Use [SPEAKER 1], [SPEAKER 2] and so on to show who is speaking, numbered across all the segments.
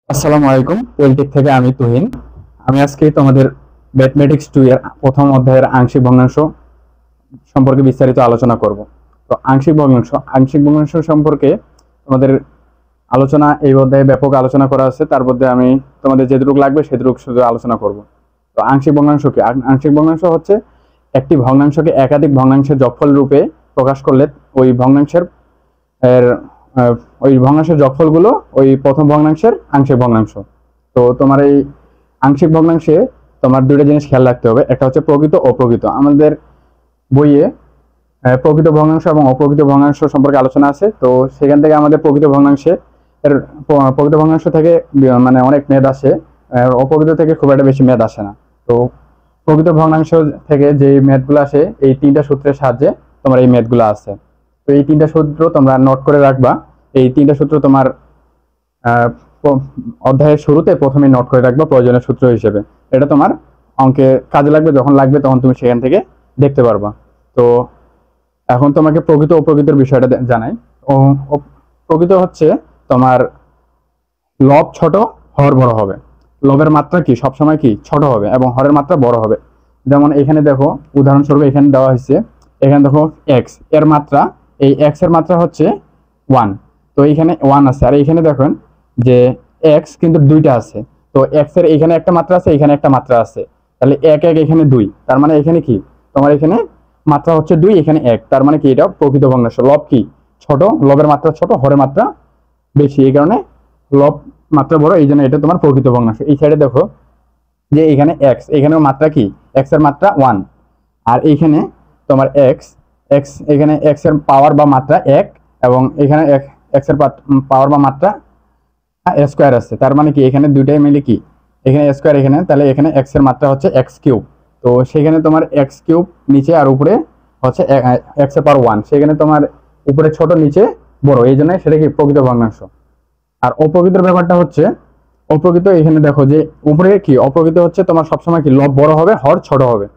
[SPEAKER 1] আসসালামু আলাইকুম। পলিটেক থেকে আমি তুহিন। আমি আজকে তোমাদের ম্যাথমেটিক্স 2 এর প্রথম অধ্যায়ের আংশিক ভগ্নাংশ সম্পর্কে বিস্তারিত আলোচনা করব। তো আংশিক ভগ্নাংশ সম্পর্কে তোমাদের আলোচনা এই অধ্যায়ে ব্যাপক আলোচনা করা আছে। তার মধ্যে আমি তোমাদের যেটুকু লাগবে সেটুকু শুধু আলোচনা করব। তো আংশিক ভগ্নাংশ কি? আংশিক ভগ্নাংশ হচ্ছে একটি ভগ্নাংশকে একাধিক ভগ্নাংশের যোগফল রূপে প্রকাশ করলে ওই ভগ্নাংশের এর ওই ভগ্নাংশের যোগফলগুলো ওই প্রথম ভগ্নাংশের আংশিক ভগ্নাংশ। তো তোমার এই আংশিক ভগ্নাংশে তোমার দুইটা জিনিস খেয়াল রাখতে হবে, একটা হচ্ছে প্রকৃত ও অপ্রকৃত। আমাদের বইয়ে প্রকৃত ভগ্নাংশ এবং অপ্রকৃত ভগ্নাংশ সম্পর্কে আলোচনা আছে। তো সেখান থেকে আমাদের প্রকৃত ভগ্নাংশ থেকে মানে অনেক মেদ আসে, অপ্রকৃত থেকে খুব একটা বেশি মেদ আসে না। তো প্রকৃত ভগ্নাংশ থেকে যে মেদগুলো আসে এই তিনটা সূত্রের সাহায্যে তোমার এই মেদগুলো আসে। তো এই তিনটা সূত্র তোমরা নোট করে রাখবা। এই তিনটা সূত্র তোমার অধ্যায়ের শুরুতে প্রথমে নোট করে রাখবা প্রয়োজনীয় সূত্র হিসেবে। এটা তোমার অঙ্কে কাজে লাগবে, যখন লাগবে তখন তুমি সেখান থেকে দেখতে পারবা। তো এখন তোমাকে প্রকৃত ও অপ্রকৃতর বিষয়টা জানাই। প্রকৃত হচ্ছে তোমার লব ছোট, হর বড় হবে। লবের মাত্রা কি সবসময় কি ছোট হবে এবং হরের মাত্রা বড় হবে। যেমন এখানে দেখো, উদাহরণস্বরূপ এখানে দেওয়া হয়েছে, এখানে দেখো এক্স এর মাত্রা, এই এক্স এর মাত্রা হচ্ছে 1। তো এইখানে 1 আছে, আর এইখানে দেখুন যে এক্স কিন্তু দুইটা আছে। তো এক্স এর এখানে একটা মাত্রা আছে, এখানে একটা মাত্রা আছে, তাহলে 1 1 এখানে 2, তার মানে এখানে কি তোমার এখানে মাত্রা হচ্ছে 2, এখানে 1, তার মানে কি এটা প্রকৃত ভগ্নাংশ। লব কি ছোট, লবের মাত্রা ছোট, হরের মাত্রা বেশি, এই কারণে লব মাত্রা বড়, এই জন্য এটা তোমার প্রকৃত ভগ্নাংশ। এই সাইডে দেখো যে এখানে এক্স, এখানে মাত্রা কি এক্স এর মাত্রা 1, আর এইখানে তোমার এক্স এক্স এখানে এক্স এর পাওয়ার বা মাত্রা 1, এবং এখানে এক্স এর পাওয়ার বা মাত্রা স্কোয়ার আছে, তার মানে কি এখানে দুইটাই মিলে কি এখানে স্কোয়ার, এখানে তাহলে এখানে এক্স এর মাত্রা হচ্ছে এক্স কিউব। তো সেখানে তোমার এক্স কিউব নিচে আর উপরে হচ্ছে এক্স এর পাওয়ার 1, সেখানে তোমার উপরে ছোট নিচে বড়, এই জন্য সেটা কি প্রকৃত ভগ্নাংশ। আর অপ্রকৃতর ব্যাপারটা হচ্ছে, অপ্রকৃত এখানে দেখো যে উপরে কি অপ্রকৃত হচ্ছে তোমার সবসময় কি লব বড় হবে, হর ছোট হবে।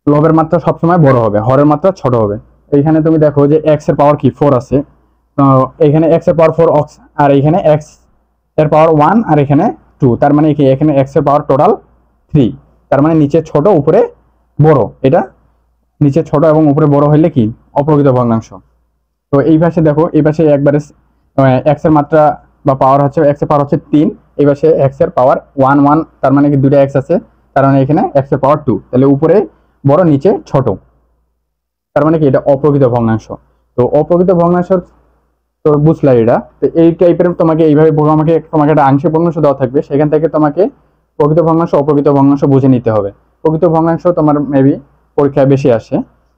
[SPEAKER 1] লবের মাত্রা সবসময় বড় হবে, হরের মাত্রা ছোট হবে। এইখানে তুমি দেখো যে এক্স এর পাওয়ার কি 4 আছে, এখানে এক্স এর পাওয়ার 4 অক্স, আর এখানে এক্স এর পাওয়ার 1, আর এখানে 2, তার মানে কি এখানে এক্স এর পাওয়ার টোটাল 3, তার মানে নিচে ছোট উপরে বড়, এটা নিচে ছোট এবং উপরে বড় হইলে কি অপ্রকৃত ভগ্নাংশ। তো এই পাশে দেখো, এই পাশে একবারে এক্স এর মাত্রা বা পাওয়ার হচ্ছে এক্স এর পাওয়ার হচ্ছে 3, এই পাশে এক্স এর পাওয়ার 1 1, তার মানে কি দুইটা এক্স আছে, তার মানে এখানে এক্স এর পাওয়ার 2, তাহলে উপরে বড় নিচে ছোট, তার মানে কি এটা অপ্রকৃত ভগ্নাংশ। তো অপ্রকৃত ভগ্নাংশ তো বুঝলাই এটা। তো এই টাইপের তোমাকে এইভাবে তোমাকে একটা আংশিক ভগ্নাংশ দেওয়া থাকবে, সেখান থেকে তোমাকে প্রকৃত ভগ্নাংশ অপ্রকৃত ভগ্নাংশ বুঝে নিতে হবে। প্রকৃত ভগ্নাংশ তোমার মেবি পরীক্ষায় বেশি আসে,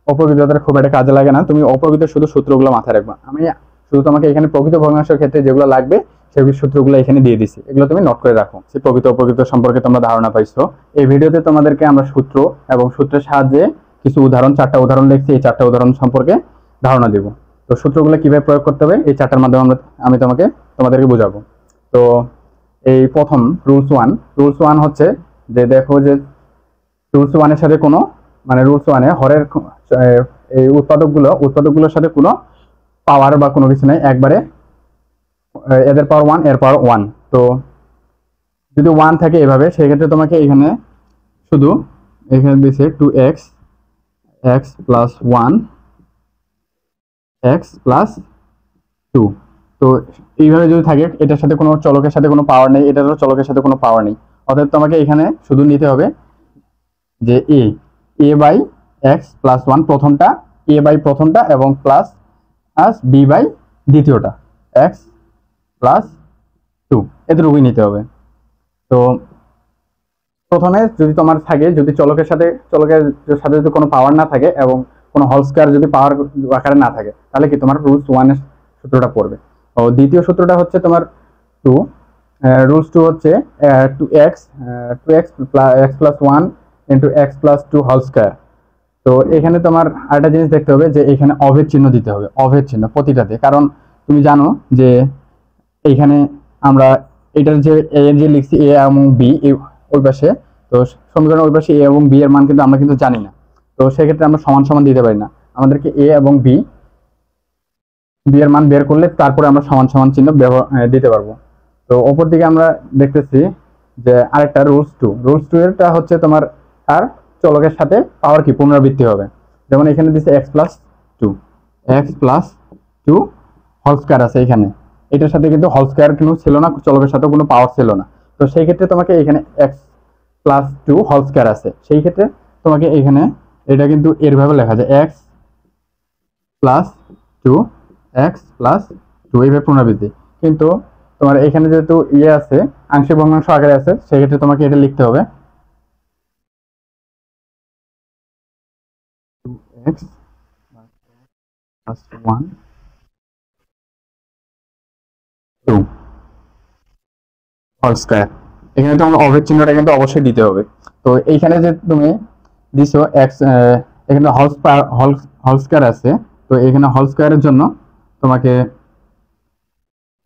[SPEAKER 1] অপ্রকৃততার খুব একটা কাজে লাগে না। তুমি অপ্রকৃত শুধু সূত্রগুলো মাথায় রাখবা। আমি শুধু তোমাকে এখানে প্রকৃত ভগ্নাংশের ক্ষেত্রে যেগুলো লাগবে সেই সূত্রগুলো এখানে দিয়ে দিছি, এগুলো তুমি নোট করে রাখো। সেই প্রকৃত অপ্রকৃত সম্পর্কে তোমরা ধারণা পাইছো। এই ভিডিওতে তোমাদেরকে আমরা সূত্র এবং সূত্রের সাহায্যে কিছু উদাহরণ, 4টা উদাহরণ লিখছি, এই 4টা উদাহরণ সম্পর্কে ধারণা দেব। তো সূত্রগুলো কিভাবে প্রয়োগ করতে হবে এই 4টার মাধ্যমে আমি তোমাদেরকে বোঝাবো। তো এই প্রথম রুলস 1 হচ্ছে যে দেখো যে রুলস 1 এর সাথে কোনো মানে রুলস 1 এ হরের এই উৎপাদকগুলোর সাথে কোনো পাওয়ার বা কোনো কিছু নাই, একবারে এদের পাওয়ার 1 এর পাওয়ার 1। তো যদি 1 থাকে এভাবে, সেই ক্ষেত্রে তোমাকে এখানে শুধু এখানে দিয়েছে 2x x plus 1 x plus 2। তো এইভাবে যদি থাকে, এটার সাথে কোনো চলকের সাথে কোনো পাওয়ার নেই, এটারও চলকের সাথে কোনো পাওয়ার নেই, অতএব তোমাকে এখানে শুধু নিতে হবে যে a বাই এক্স প্লাস 1 প্রথমটা, a বাই প্রথমটা, এবং প্লাস b বাই দ্বিতীয়টা x প্লাস 2, এতটুকুই নিতে হবে। তো প্রথমে যদি তোমার থাকে, যদি চলকের সাথে যদি কোনো পাওয়ার না থাকে এবং কোনো হোল স্কয়ার যদি পাওয়ার আকারে না থাকে, তাহলে কি তোমার রুলস 1 এর সূত্রটা পড়বে। ও দ্বিতীয় সূত্রটা হচ্ছে তোমার 2, রুলস 2 হচ্ছে 2x plus 1 into x plus 2 whole square. তো এখানে তোমার আরেকটা জিনিস দেখতে হবে যে এখানে অভেদ চিহ্ন দিতে হবে, অভেদ চিহ্ন প্রতিটাতে, কারণ তুমি জানো যে এইখানে আমরা এটার যে এ যে লিখছি এ এবং বি ওই পাশে, তো সমীকরণের ওই পাশে এ এবং বি এর মান কিন্তু আমরা কিন্তু জানি না। তো সেক্ষেত্রে আমরা সমান সমান দিতে পারি না, আমাদেরকে এ এবং বি এর মান বের করলে তারপরে আমরা সমান সমান চিহ্ন দিতে পারবো। তো অপর দিকে আমরা দেখতেছি যে আরেকটা রুলস টু এরটা হচ্ছে তোমার আর চলকের সাথে পাওয়ার কি পুনরাবৃত্তি হবে। যেমন এখানে দিচ্ছে x+2 হোল স্কয়ার আছে এখানে, এটার সাথে কিন্তু হোল স্কয়ার কোনো ছিল না, চলকের সাথে কোনো পাওয়ার ছিল না। তো সেই ক্ষেত্রে তোমাকে এখানে x+2 হোল স্কয়ার আছে, সেই ক্ষেত্রে তোমাকে এখানে এটা কিন্তু এরভাবে লেখা যায় x+2 x+2 এইভাবে পুনরাবৃত্তি। কিন্তু তোমার এখানে যেহেতু ইয়ে আছে, আংশিক ভগ্নাংশ আকারে আছে, সেক্ষেত্রে তোমাকে এটা লিখতে হবে 2x+1 2 হোল স্কয়ার। এখানে তোমার অভেদ চিহ্নটা কিন্তু অবশ্যই দিতে হবে। তো এইখানে যে তুমি দিছো এক্স, এখানে হোল স্কয়ার আছে, তো এখানে হোল স্কয়ারের জন্য তোমাকে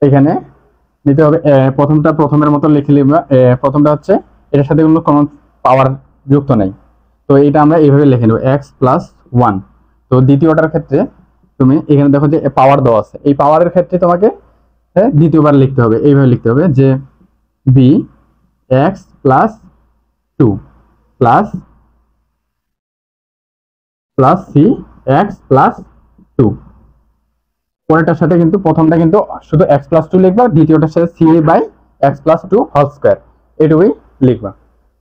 [SPEAKER 1] এখানে নিতে হবে প্রথমটা প্রথমের মতো লিখে নিবা। প্রথমটা হচ্ছে এটার সাথে কোনো পাওয়ার যুক্ত নেই, তো এটা আমরা এইভাবে লিখে নেব x+1। তো দ্বিতীয়টার ক্ষেত্রে তুমি এখানে দেখো যে পাওয়ার দেওয়া আছে, এই পাওয়ারের ক্ষেত্রে তোমাকে দ্বিতীয়বার লিখতে হবে, এইভাবে লিখতে হবে যে bx+2 প্লাস c x+2। পরেরটার সাথে কিন্তু প্রথমটা কিন্তু শুধু x+2 লিখবা, দ্বিতীয়টার সাথে c by x+2 whole square এটুকুই লিখবা।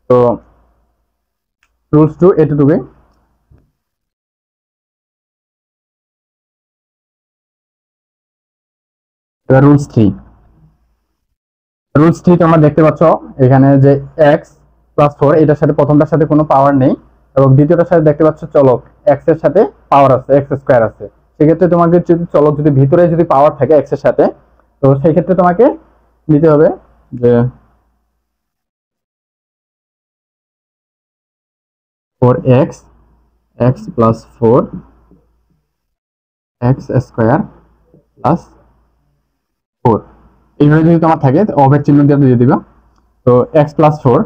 [SPEAKER 1] তো রুলস টু এটুকুই। এবার রুলস থ্রি তোমরা দেখতে পাচ্ছ এখানে যে x+4 এটার সাথে প্রথমটার সাথে কোনো পাওয়ার নেই, এবং দ্বিতীয়টার সাথে দেখতে পাচ্ছ চলক x এর সাথে পাওয়ার আছে, x² আছে। সেক্ষেত্রে তোমাকে যদি চলক যদি ভিতরে যদি পাওয়ার থাকে x এর সাথে, তো সেই ক্ষেত্রে তোমাকে নিতে হবে যে 4x x+4 x² + 4 এইভাবে যদি তোমার থাকে অভেদ চিহ্ন দিয়ে দিবা। তো x+4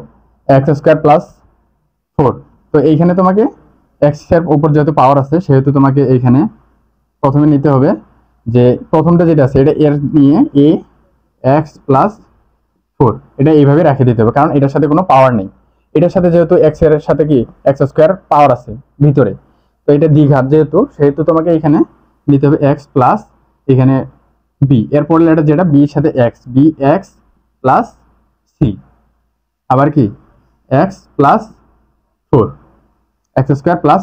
[SPEAKER 1] x² + 4। তো এইখানে তোমাকে x এর উপর যেহেতু পাওয়ার আছে, সেহেতু তোমাকে এইখানে প্রথমে নিতে হবে যে প্রথমটা যেটা আছে এটা এর নিয়ে a x+4 এটা এইভাবে রেখে দিতে হবে, কারণ এটার সাথে কোনো পাওয়ার নেই। এটার সাথে যেহেতু x এর সাথে কি x² পাওয়ার আছে ভিতরে, তো এটা দ্বিঘাত সেহেতু তোমাকে এখানে নিতে হবে x প্লাস এখানে b, এরপর লেটার যেটা b এর সাথে x, bx প্লাস c, আবার কি x+4 x²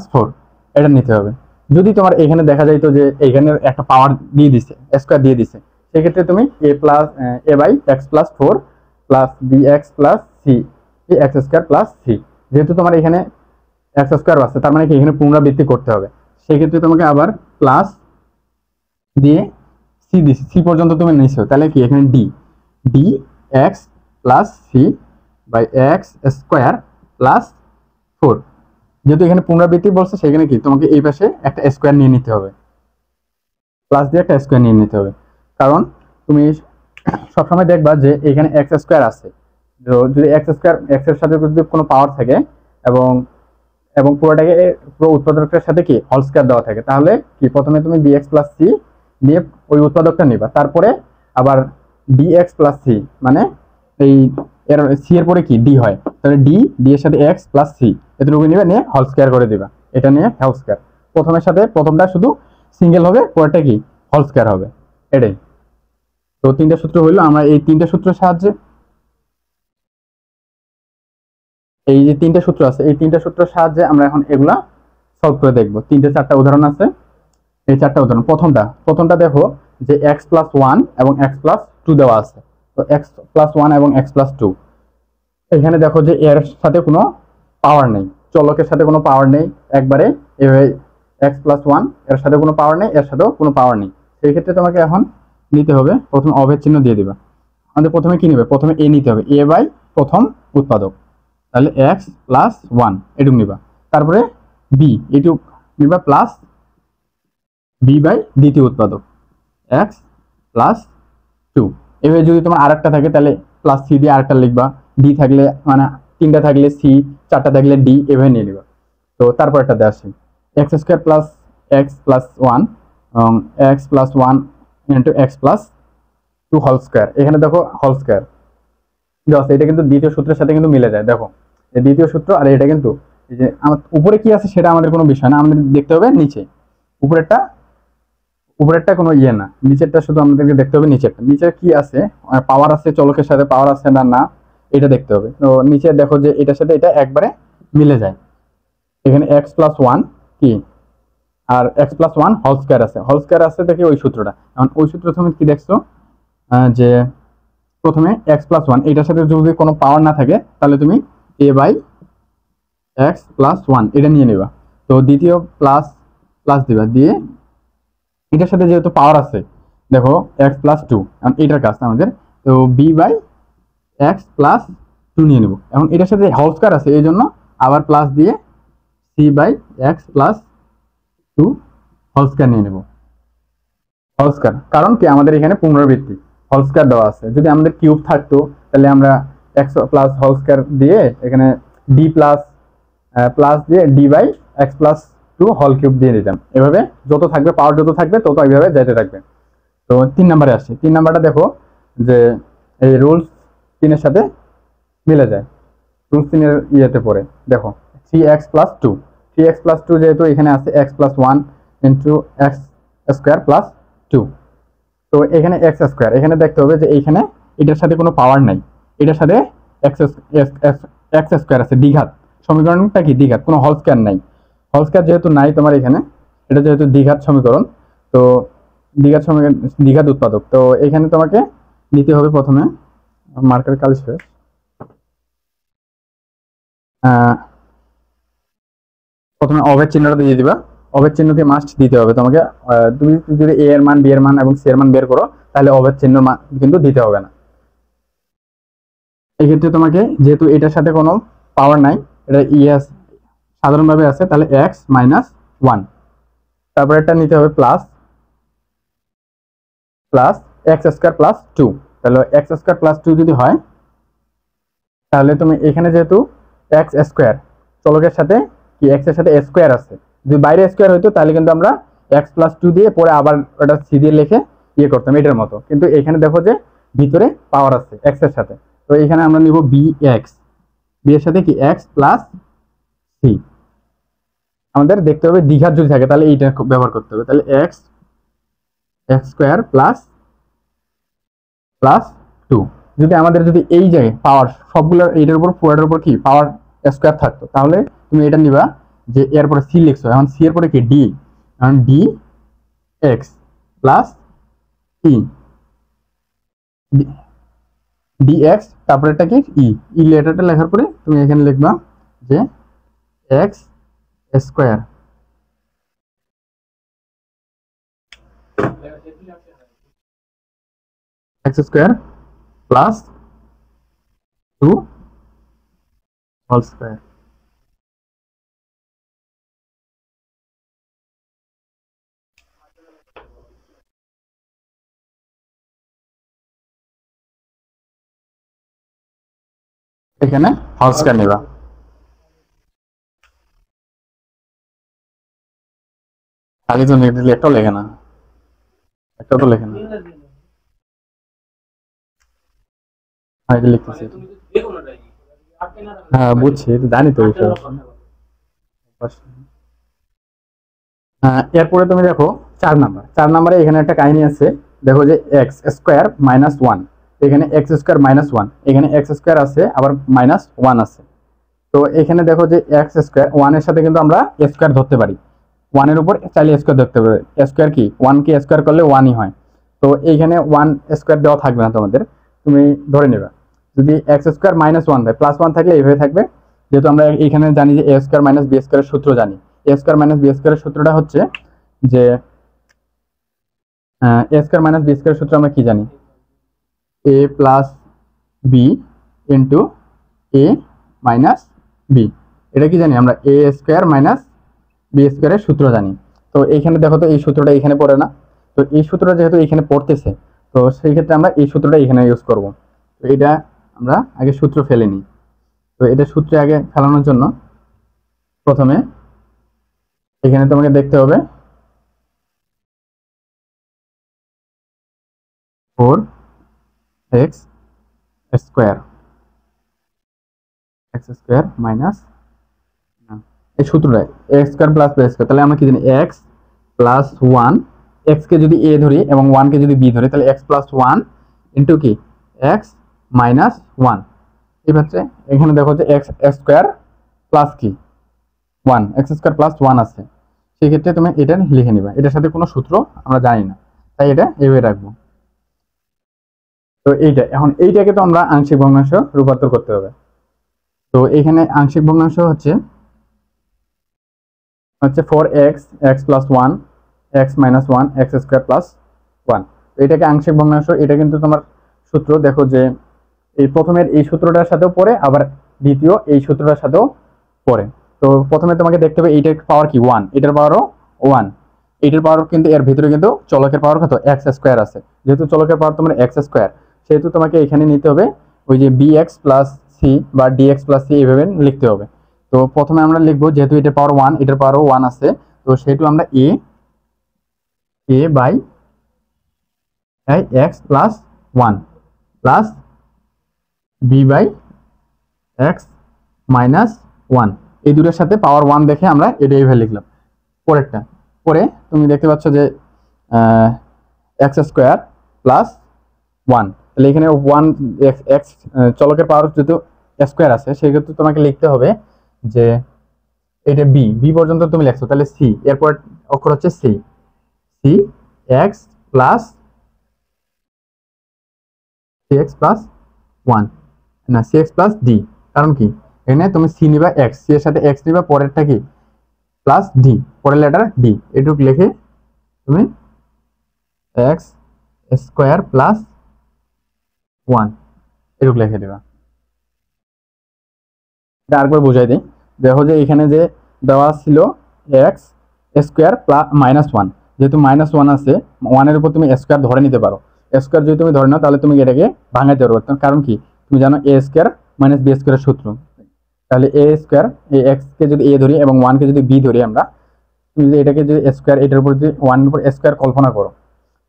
[SPEAKER 1] + 4 এটা নিতে হবে। যদি তোমার এখানে দেখা যাইতো যে এখানে একটা পাওয়ার দিয়ে দিছে, স্কয়ার দিয়ে দিছে, সেক্ষেত্রে তুমি a/x+4 bx c x² + c, যেহেতু তোমার এখানে x² আছে তার মানে কি এখানে পুনরাবৃত্তি করতে হবে, সেক্ষেত্রে তোমাকে আবার প্লাস দিয়ে c দিছি, c পর্যন্ত তুমি নিছো, তাহলে কি এখানে dx + c x² + 4। যেহেতু এখানে পুনরাবৃত্তি বলছে, সেখানে কি তোমাকে এই পাশে একটা স্কয়ার নিয়ে নিতে হবে, প্লাস দিয়ে একটা স্কয়ার নিয়ে নিতে হবে। কারণ তুমি সবসময় দেখবা যে এখানে x² আছে, যদি x এর সাথে যদি কোনো পাওয়ার থাকে এবং এবং পুরো উৎপাদকটার সাথে কি হোল স্কয়ার দেওয়া থাকে, তাহলে কি প্রথমে তুমি bx + c নিয়ে ওই উৎপাদকটা নিবা, তারপরে আবার dx + c মানে এই এর সি এর পরে কি ডি হয়, তাহলে ডি এর সাথে x + c এতটুকু নিবে, নিয়ে হোল স্কয়ার করে দিবা, এটা নিয়ে হোল স্কয়ার। প্রথমের সাথে প্রথমটা শুধু সিঙ্গেল হবে, পরেরটা কি হোল স্কয়ার হবে, এটাই। তো তিনটা সূত্র হইলো, আমরা এই তিনটা সূত্রের সাহায্যে এই যে তিনটা সূত্র আছে, এই তিনটা সূত্রের সাহায্যে আমরা এখন এগুলা সলভ করে দেখব। তিনটে চারটা উদাহরণ আছে, এই চারটা উদাহরণ। প্রথমটা দেখো যে x+1 এবং x+2 দেওয়া আছে। তো x+1 এবং x+2, এখানে দেখো যে এর সাথে কোনো পাওয়ার নেই, চলকের সাথে কোনো পাওয়ার নেই, একবারে এভাবে x+1 এর সাথে কোনো পাওয়ার নেই, এর সাথেও কোনো পাওয়ার নেই। সেই ক্ষেত্রে তোমাকে এখন নিতে হবে, প্রথমে অভেদ চিহ্ন দিয়ে দিবা। আমাদের প্রথমে কি নিবে, প্রথমে a নিতে হবে, a বাই প্রথম উৎপাদক, তাহলে x+1 এটুকু নিবা। তারপরে b এটুকু নিবা প্লাস b বাই দ্বিতীয় উৎপাদক x+2। এভাবে যদি তোমার আরেকটা থাকে তাহলে প্লাস c দিয়ে আরেকটা লিখবা, d থাকলে মানে তিনটা থাকলে c, চারটা থাকলে d, এভাবে নিয়ে নিবা। তো তারপর একটা আসি x² + x+1 এবং x+1 * x+2 two whole square, এখানে দেখো হোল স্কোয়ার জাস্ট এটা কিন্তু দ্বিতীয় সূত্রের সাথে কিন্তু মিলে যায়। দেখো এই দ্বিতীয় সূত্র, আর এটা কিন্তু এই যে আমার উপরে কি আছে সেটা আমাদের কোনো বিষয় না, আমাদের দেখতে হবে নিচে। উপরেরটা উপরেরটা কোনো ইয়ে না, নিচেরটা শুধু আমাদেরকে দেখতে হবে নিচেরটা। নিচে কি আছে, পাওয়ার আছে, চলকের সাথে পাওয়ার আছে না না এটা দেখতে হবে। তো নিচে দেখো যে এটার সাথে এটা একবারে মিলে যায়। এখানে এক্স প্লাস ওয়ান কি, আর x plus one whole square আছে, হোল স্কোয়ার আছে দেখে ওই সূত্রটা। এখন ওই সূত্র তুমি কি দেখছো, যে প্রথমে এক্স প্লাস ওয়ান এটার সাথে যদি কোনো পাওয়ার না থাকে তাহলে তুমি A by x plus one এটা নিয়ে নেবা। তো দ্বিতীয় প্লাস প্লাস দিবা, দিয়ে এটার সাথে যেহেতু পাওয়ার আছে দেখো এক্স প্লাস টু, এখন এটার কাজ আমাদের, তো B by x plus two নিয়ে নেব। এখন এটার সাথে হোল স্কোয়ার আছে এই জন্য আবার প্লাস দিয়ে C by x plus two whole square নিয়ে নেব। হোল স্কোয়ার কারণ কি আমাদের এখানে পুনরাবৃত্তি, হোল স্কোয়ার দেওয়া আছে। যদি আমাদের কিউব থাকতো তাহলে আমরা এক্স প্লাস হোল স্কোয়ার দিয়ে এখানে ডি প্লাস প্লাস দিয়ে D by x plus two whole cube দিয়ে দিতাম। এভাবে যত থাকবে পাওয়ার যত থাকবে তত এইভাবে যেতে থাকবে। তো 3 নম্বরে আসছে, 3 নাম্বারটা দেখো যে এই রুলস 3-এর সাথে মিলে যায়। রুলস 3-এর ইয়েতে পড়ে দেখো 3x plus two, 3x plus two যেহেতু এখানে আছে x plus one into x square plus two. তো এখানে এক্স স্কোয়ার, এখানে দেখতে হবে যে এইখানে এটার সাথে কোনো পাওয়ার নাই, এটার সাথে এক্স এক্স স্কোয়ার আছে, দ্বিঘাত। সমীকরণটা কি দ্বিঘাত, কোনো হোল স্কোয়ার নাই। হোল স্কোয়ার যেহেতু নাই তোমার এখানে, এটা যেহেতু দ্বিঘাত সমীকরণ, তো দ্বিঘাত সমীকরণ দ্বিঘাত উৎপাদক। তো এখানে তোমাকে নিতে হবে প্রথমে মার্কার কালি শেষ, প্রথমে অবের চিহ্নটা দিয়ে দিবা। অবের চিহ্নকে মাস্ট দিতে হবে তোমাকে। তুমি যদি এ এর মান, বি এর মান এবং সি এর মান বের করো তাহলে অবের চিহ্ন কিন্তু দিতে হবে না। এক্ষেত্রে তোমাকে যেহেতু এটার সাথে কোনো পাওয়ার নাই, এটা ইএস সাধারণভাবে আছে, তাহলে এক্স মাইনাস ওয়ান, তারপর এটা নিতে হবে plus plus x square plus two. তাহলে এক্স স্কোয়ার প্লাস টু যদি হয় তাহলে তুমি এখানে যেহেতু এক্স স্কোয়ার চলকের সাথে কি এক্স এর সাথে স্কোয়ার আছে, যদি বাইরে স্কোয়ার হইতো তাহলে কিন্তু আমরা এক্স প্লাস টু দিয়ে পরে আবার ওটা সি দিয়ে লিখে ইয়ে করতাম এটার মতো। কিন্তু এখানে দেখো যে ভিতরে পাওয়ার আছে এক্স এর সাথে, তো এখানে আমরা নিব বি এক্স, বি এর সাথে কি এক্স প্লাস সি। আমাদের দেখতে হবে দ্বিঘাত যদি থাকে তাহলে এইটা ব্যবহার করতে হবে। তাহলে x x square plus plus two. যদি আমাদের যদি এই জায়গায় পাওয়ার সবগুলোর এইটার উপর পুরোটার উপর কি পাওয়ার স্কোয়ার থাকতো তাহলে তুমি এটা নিবা যে এর পরে সি লিখছো, এখন সি এর পরে কি ডি, এখন D x plus E D x, তারপরে এটা কি ই, ই লেটারটা লেখার পরে তুমি এখানে লিখবা যে x square x square plus two whole square. এখানে হোল স্কোয়ার নিবা। খালি তো নিলে একটাও লেখে না, একটাও তো লেখে না। এটা লিখতেছি, হ্যাঁ বুঝছি, জানি তো বিষয়। এরপরে তুমি দেখো 4 নাম্বার, 4 নাম্বারে এখানে একটা কাহিনী আছে। দেখো যে এক্স স্কোয়ার মাইনাস ওয়ান, এখানে এক্স স্কোয়ার মাইনাস ওয়ান, এখানে এক্স স্কোয়ার আছে আবার মাইনাস ওয়ান আছে। তো এখানে দেখো যে এক্স স্কোয়ার ওয়ানের সাথে কিন্তু আমরা স্কোয়ার ধরতে পারি, ওয়ানের উপর চাইলে স্কোয়ার ধরতে পারি। স্কোয়ার কি ওয়ানকে স্কোয়ার করলে ওয়ানই হয়। তো এইখানে ওয়ান স্কোয়ার দেওয়া থাকবে না তোমাদের, তুমি ধরে নেবে। যদি এক্স স্কোয়ার মাইনাস ওয়ান দেয় প্লাস ওয়ান থাকলে এইভাবে থাকবে। যেহেতু আমরা এখানে জানি যে এ স্কোয়ার মাইনাস বি স্কোয়ারের সূত্র জানি, এ স্কোয়ার মাইনাস বি স্কোয়ারের সূত্রটা হচ্ছে যে এ স্কোয়ার মাইনাস বি স্কোয়ারের সূত্র আমরা কি জানি, এ প্লাস বি ইন্টু এ মাইনাস বি। এটা কি জানি আমরা, এ স্কোয়ার মাইনাস বি স্কোয়ারের সূত্র জানি। তো এইখানে দেখো তো এই সূত্রটা এখানে পড়ে না, তো এই সূত্রটা যেহেতু এখানে পড়তেছে তো সেই ক্ষেত্রে আমরা এই সূত্রটা এখানে ইউজ করব। তো এটা আমরা আগে সূত্র ফেলে নিই। তো এটা সূত্রে আগে ফেলানোর জন্য প্রথমে এখানে তোমাকে দেখতে হবে 4 x square, x square minus এই সূত্রটা x square plus B square, তাহলে আমরা কি জানি এক্স প্লাস ওয়ান, এক্স কে যদি এ ধরি এবং ওয়ান কে যদি বি ধরি তাহলে এক্স প্লাস ওয়ান ইন্টু কি এক্স মাইনাস ওয়ান। ঠিক আছে, এখানে দেখো যে এক্স স্কোয়ার প্লাস কি one, x square plus one আছে, সেক্ষেত্রে তুমি এটা লিখে নিবা, এটার সাথে কোনো সূত্র আমরা জানি না, তাই এটা এইভাবে রাখবো। তো এইটা এখন এইটাকে তো আমরা আংশিক ভগ্নাংশ রূপান্তর করতে হবে। তো এখানে আংশিক ভগ্নাংশ হচ্ছে four x, x plus one, x minus one, x square plus one. তো এটাকে আংশিক ভগ্নাংশ, এটা কিন্তু তোমার সূত্র দেখো যে এই প্রথমের এই সূত্রটার সাথেও পড়ে, আবার দ্বিতীয় এই সূত্রটার সাথেও পড়ে। তো প্রথমে তোমাকে দেখতে হবে এইটার পাওয়ার কি ওয়ান, এটার পাওয়ারও ওয়ান, এইটার পাওয়ার কিন্তু এর ভিতরে কিন্তু চলকের পাওয়ার কত এক্স স্কোয়ার আছে, যেহেতু চলকের পাওয়ার তোমার এক্স স্কোয়ার, সেহেতু তোমাকে এখানে নিতে হবে ওই যে বি এক্স প্লাস সি বা ডি এক্স প্লাস সি এইভাবে লিখতে হবে। তো প্রথমে আমরা লিখবো যেহেতু এটার পাওয়ার ওয়ান, এটার পাওয়ারও ওয়ান আছে, তো সেহেতু আমরা a by x plus one plus b by x minus one, এই দুটোর সাথে পাওয়ার ওয়ান দেখে আমরা এটা এইভাবে লিখলাম। পরেরটা পরে তুমি দেখতে পাচ্ছ যে এক্স স্কোয়ার প্লাস ওয়ান, তাহলে এখানে ওয়ান এক্স চলকের পাওয়ার যেহেতু স্কোয়ার আছে, সেক্ষেত্রে তোমাকে লিখতে হবে যে এটা বি, বি পর্যন্ত তুমি লিখছো, তাহলে সি, এরপর অক্ষর হচ্ছে C, C x plus C x plus one, না সি এক্স প্লাস ডি, কারণ কি এখানে তুমি সি নিবা এক্স, সি এর সাথে এক্স নিবা, পরেরটা কি প্লাস ডি, পরের লেটার ডি, এটুকু লিখে তুমি এক্স স্কোয়ার প্লাস ওয়ান এটুকু লিখে দেবা। এটা আরেকবার বুঝাই দিই, দেখো যে এখানে যে দেওয়া ছিল x square plus minus one, যেহেতু মাইনাস ওয়ান আছে, ওয়ানের উপর তুমি স্কোয়ার ধরে নিতে পারো, স্কোয়ার যদি তুমি ধরে নাও তাহলে তুমি এটাকে ভাঙাইতে পারো, কারণ কি তুমি জানো এ স্কোয়ার মাইনাস বি স্কোয়ারের সূত্র, তাহলে এ স্কোয়ার এই এক্স কে যদি এ ধরি এবং ওয়ান কে যদি বি ধরি আমরা, তুমি যদি এটাকে যদি স্কোয়ার এটার উপর যদি ওয়ানের উপর স্কোয়ার কল্পনা করো,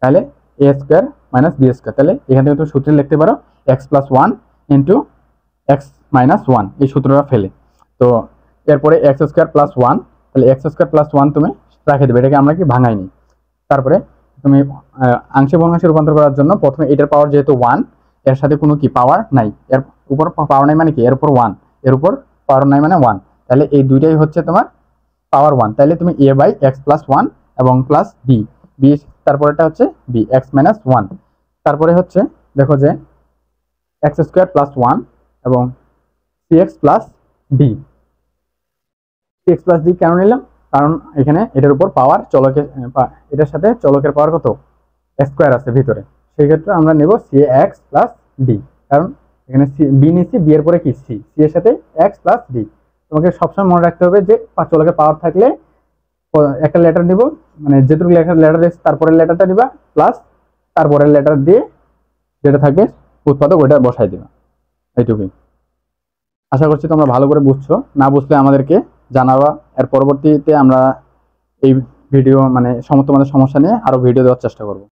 [SPEAKER 1] তাহলে এ স্কোয়ার মাইনাস বি স্কোয়ার, তাহলে এখান থেকে তুমি সূত্রে লিখতে পারো x plus one into x minus one, এই সূত্রটা ফেলে। তো এরপরে এক্স স্কোয়ার প্লাস ওয়ান, তাহলে এক্স স্কোয়ার প্লাস ওয়ান তুমি রাখে দেবে, এটাকে আমরা কি ভাঙাইনি। তারপরে তুমি আংশিক ভগ্নাংশে রূপান্তর করার জন্য প্রথমে এটার পাওয়ার যেহেতু ওয়ান, এর সাথে কোনো কি পাওয়ার নাই, এর উপর পাওয়ার নাই মানে কি এর উপর ওয়ান, এর উপর পাওয়ার নাই মানে ওয়ান, তাহলে এই দুইটাই হচ্ছে তোমার পাওয়ার ওয়ান, তাহলে তুমি A by x plus one এবং প্লাস বি, বি তারপরেটা হচ্ছে বি এক্স মাইনাস ওয়ান, তারপরে হচ্ছে দেখো যে এক্স স্কোয়ার প্লাস ওয়ান এবং C x plus D, C x plus D কেন নিলাম, কারণ এখানে এটার উপর পাওয়ার চলকের, এটার সাথে চলকের পাওয়ার কত স্কোয়ার আছে ভিতরে, সেই ক্ষেত্রে আমরা নেব সি এক্স প্লাস ডি, কারণ এখানে বি নিচ্ছি, বি এর পরে কি সি, সি এর সাথে এক্স প্লাস ডি। তোমাকে সবসময় মনে রাখতে হবে যে চলকের পাওয়ার থাকলে একটা লেটার নিব, মানে যেটুকু লেটার দিয়েছে তারপরের লেটারটা নিবা, প্লাস তারপরের লেটার দিয়ে যেটা থাকবে উৎপাদক ওইটা বসাই দিবা, এইটুকুই। আশা করছি তোমরা ভালো করে বুঝছো, না বুঝলে আমাদেরকে জানাবা, এর পরবর্তীতে আমরা এই ভিডিও মানে তোমাদের সমস্যা নিয়ে আরো ভিডিও দেওয়ার চেষ্টা করব।